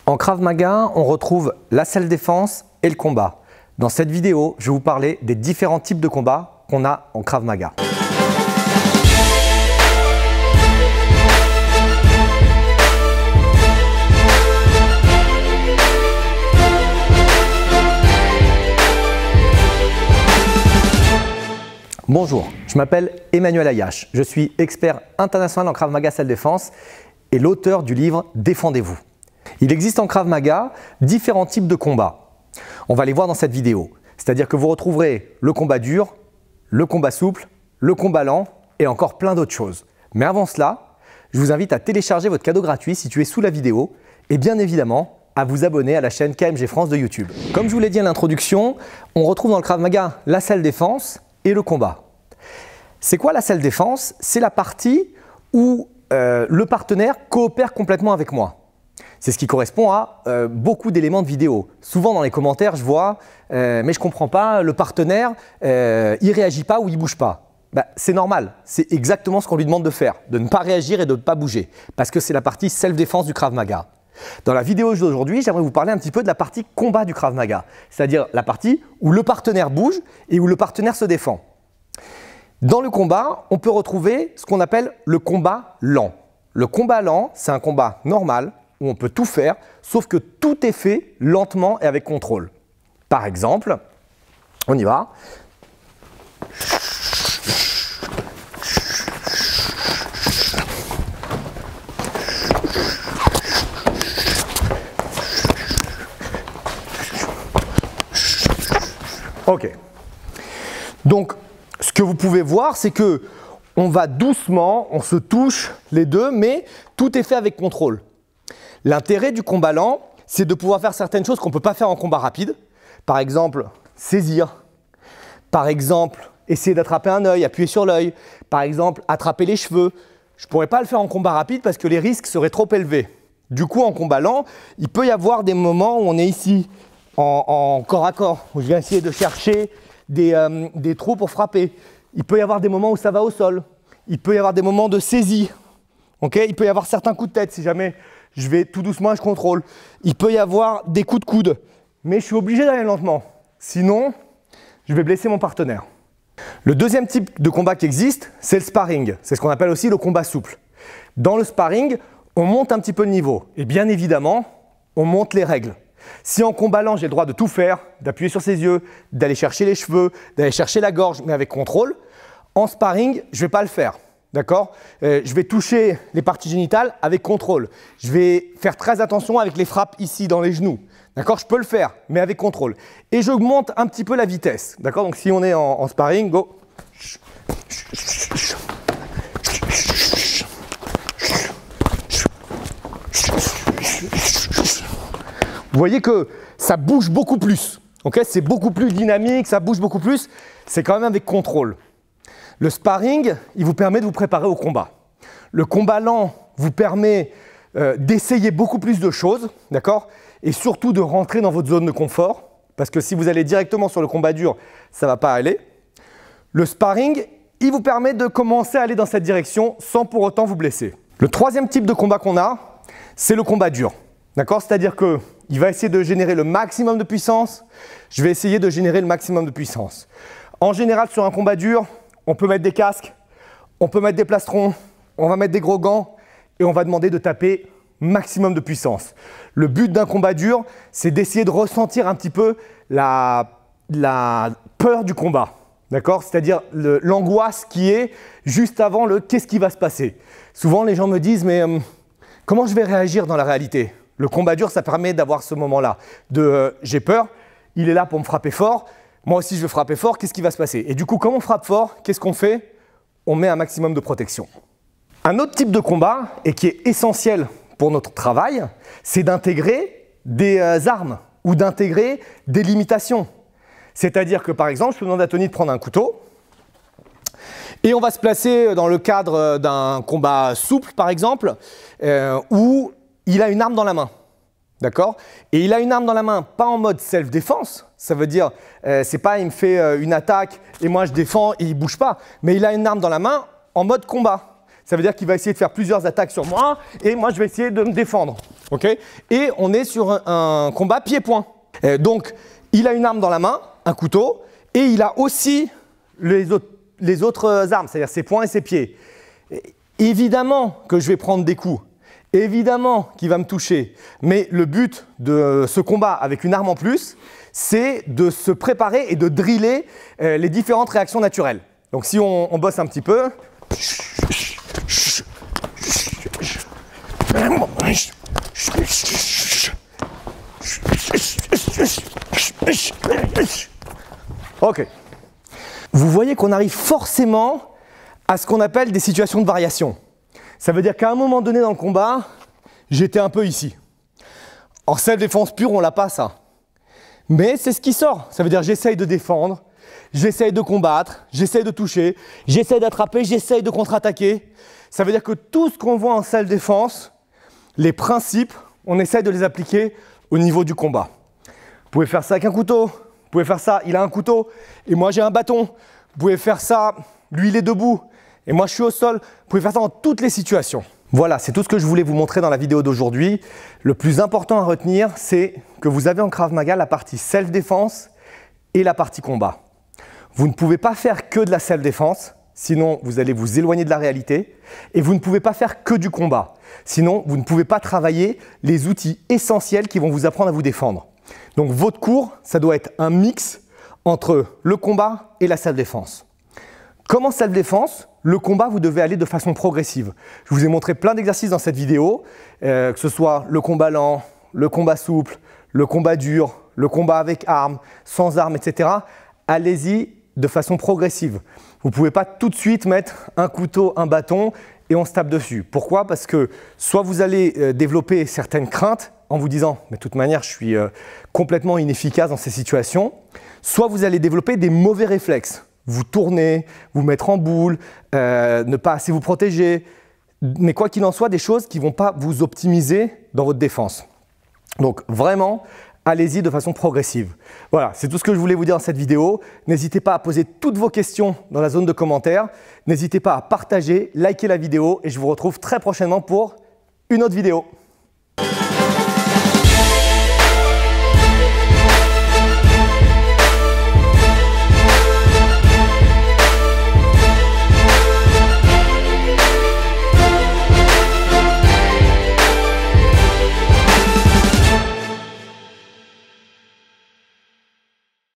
En Krav Maga, on retrouve la self-défense et le combat. Dans cette vidéo, je vais vous parler des différents types de combats qu'on a en Krav Maga. Bonjour, je m'appelle Emmanuel Ayache, je suis expert international en Krav Maga self-défense et l'auteur du livre Défendez-vous. Il existe en Krav Maga différents types de combats. On va les voir dans cette vidéo, c'est-à-dire que vous retrouverez le combat dur, le combat souple, le combat lent et encore plein d'autres choses. Mais avant cela, je vous invite à télécharger votre cadeau gratuit situé sous la vidéo et bien évidemment à vous abonner à la chaîne KMG France de YouTube. Comme je vous l'ai dit à l'introduction, on retrouve dans le Krav Maga la self-défense et le combat. C'est quoi la self-défense? C'est la partie où le partenaire coopère complètement avec moi. C'est ce qui correspond à beaucoup d'éléments de vidéo. Souvent dans les commentaires, je vois mais je ne comprends pas, le partenaire, il ne réagit pas ou il ne bouge pas. C'est normal, c'est exactement ce qu'on lui demande de faire, de ne pas réagir et de ne pas bouger, parce que c'est la partie self-défense du Krav Maga. Dans la vidéo d'aujourd'hui, j'aimerais vous parler un petit peu de la partie combat du Krav Maga, c'est-à-dire la partie où le partenaire bouge et où le partenaire se défend. Dans le combat, on peut retrouver ce qu'on appelle le combat lent. Le combat lent, c'est un combat normal où on peut tout faire, sauf que tout est fait lentement et avec contrôle. Par exemple, on y va. Ok. Donc, ce que vous pouvez voir, c'est que on va doucement, on se touche les deux, mais tout est fait avec contrôle. L'intérêt du combat lent, c'est de pouvoir faire certaines choses qu'on ne peut pas faire en combat rapide. Par exemple, saisir. Par exemple, essayer d'attraper un œil, appuyer sur l'œil. Par exemple, attraper les cheveux. Je ne pourrais pas le faire en combat rapide parce que les risques seraient trop élevés. Du coup, en combat lent, il peut y avoir des moments où on est ici, en corps à corps, où je viens essayer de chercher des trous pour frapper. Il peut y avoir des moments où ça va au sol. Il peut y avoir des moments de saisie. Okay, il peut y avoir certains coups de tête si jamais je vais tout doucement et je contrôle. Il peut y avoir des coups de coude. Mais je suis obligé d'aller lentement. Sinon, je vais blesser mon partenaire. Le deuxième type de combat qui existe, c'est le sparring. C'est ce qu'on appelle aussi le combat souple. Dans le sparring, on monte un petit peu le niveau. Et bien évidemment, on monte les règles. Si en combat lent, j'ai le droit de tout faire, d'appuyer sur ses yeux, d'aller chercher les cheveux, d'aller chercher la gorge, mais avec contrôle, en sparring, je ne vais pas le faire. D'accord ? Je vais toucher les parties génitales avec contrôle. Je vais faire très attention avec les frappes ici dans les genoux. D'accord ? Je peux le faire, mais avec contrôle. Et je monte un petit peu la vitesse. D'accord ? Donc si on est en sparring, go. Vous voyez que ça bouge beaucoup plus. Okay, c'est beaucoup plus dynamique, ça bouge beaucoup plus. C'est quand même avec contrôle. Le sparring, il vous permet de vous préparer au combat. Le combat lent vous permet d'essayer beaucoup plus de choses, d'accord ? Et surtout de rentrer dans votre zone de confort. Parce que si vous allez directement sur le combat dur, ça ne va pas aller. Le sparring, il vous permet de commencer à aller dans cette direction sans pour autant vous blesser. Le troisième type de combat qu'on a, c'est le combat dur. D'accord ? C'est-à-dire qu'il va essayer de générer le maximum de puissance. Je vais essayer de générer le maximum de puissance. En général, sur un combat dur, on peut mettre des casques, on peut mettre des plastrons, on va mettre des gros gants et on va demander de taper maximum de puissance. Le but d'un combat dur, c'est d'essayer de ressentir un petit peu la peur du combat. D'accord ? C'est-à-dire l'angoisse qui est juste avant le « qu'est-ce qui va se passer ?» Souvent, les gens me disent « mais comment je vais réagir dans la réalité ?» Le combat dur, ça permet d'avoir ce moment-là de j'ai peur, il est là pour me frapper fort, moi aussi je veux frapper fort, qu'est-ce qui va se passer? Et du coup, comme on frappe fort, qu'est-ce qu'on fait? On met un maximum de protection. Un autre type de combat, et qui est essentiel pour notre travail, c'est d'intégrer des armes ou d'intégrer des limitations. C'est-à-dire que par exemple, je peux demander à Tony de prendre un couteau et on va se placer dans le cadre d'un combat souple par exemple, où il a une arme dans la main. D'accord? Et il a une arme dans la main, pas en mode self-défense. Ça veut dire, c'est pas il me fait une attaque et moi je défends et il bouge pas. Mais il a une arme dans la main en mode combat. Ça veut dire qu'il va essayer de faire plusieurs attaques sur moi et moi je vais essayer de me défendre. Okay? Et on est sur un combat pied-point. Donc, il a une arme dans la main, un couteau, et il a aussi les autres armes, c'est-à-dire ses poings et ses pieds. Évidemment que je vais prendre des coups. Évidemment qu'il va me toucher, mais le but de ce combat avec une arme en plus, c'est de se préparer et de driller les différentes réactions naturelles. Donc si on bosse un petit peu. Ok. Vous voyez qu'on arrive forcément à ce qu'on appelle des situations de variation. Ça veut dire qu'à un moment donné dans le combat, j'étais un peu ici. En self-défense pure, on l'a pas ça. Mais c'est ce qui sort. Ça veut dire j'essaye de défendre, j'essaye de combattre, j'essaye de toucher, j'essaye d'attraper, j'essaye de contre-attaquer. Ça veut dire que tout ce qu'on voit en self-défense, les principes, on essaye de les appliquer au niveau du combat. Vous pouvez faire ça avec un couteau, vous pouvez faire ça, il a un couteau et moi j'ai un bâton. Vous pouvez faire ça, lui il est debout et moi je suis au sol. Vous pouvez faire ça dans toutes les situations. Voilà, c'est tout ce que je voulais vous montrer dans la vidéo d'aujourd'hui. Le plus important à retenir, c'est que vous avez en Krav Maga la partie self-défense et la partie combat. Vous ne pouvez pas faire que de la self-défense, sinon vous allez vous éloigner de la réalité. Et vous ne pouvez pas faire que du combat, sinon vous ne pouvez pas travailler les outils essentiels qui vont vous apprendre à vous défendre. Donc votre cours, ça doit être un mix entre le combat et la self-défense. Comme en self-défense, le combat, vous devez aller de façon progressive. Je vous ai montré plein d'exercices dans cette vidéo, que ce soit le combat lent, le combat souple, le combat dur, le combat avec armes, sans armes, etc. Allez-y de façon progressive. Vous ne pouvez pas tout de suite mettre un couteau, un bâton et on se tape dessus. Pourquoi? Parce que soit vous allez développer certaines craintes en vous disant « mais de toute manière, je suis complètement inefficace dans ces situations », soit vous allez développer des mauvais réflexes. Vous tourner, vous mettre en boule, ne pas assez vous protéger. Mais quoi qu'il en soit, des choses qui ne vont pas vous optimiser dans votre défense. Donc vraiment, allez-y de façon progressive. Voilà, c'est tout ce que je voulais vous dire dans cette vidéo. N'hésitez pas à poser toutes vos questions dans la zone de commentaires. N'hésitez pas à partager, liker la vidéo et je vous retrouve très prochainement pour une autre vidéo.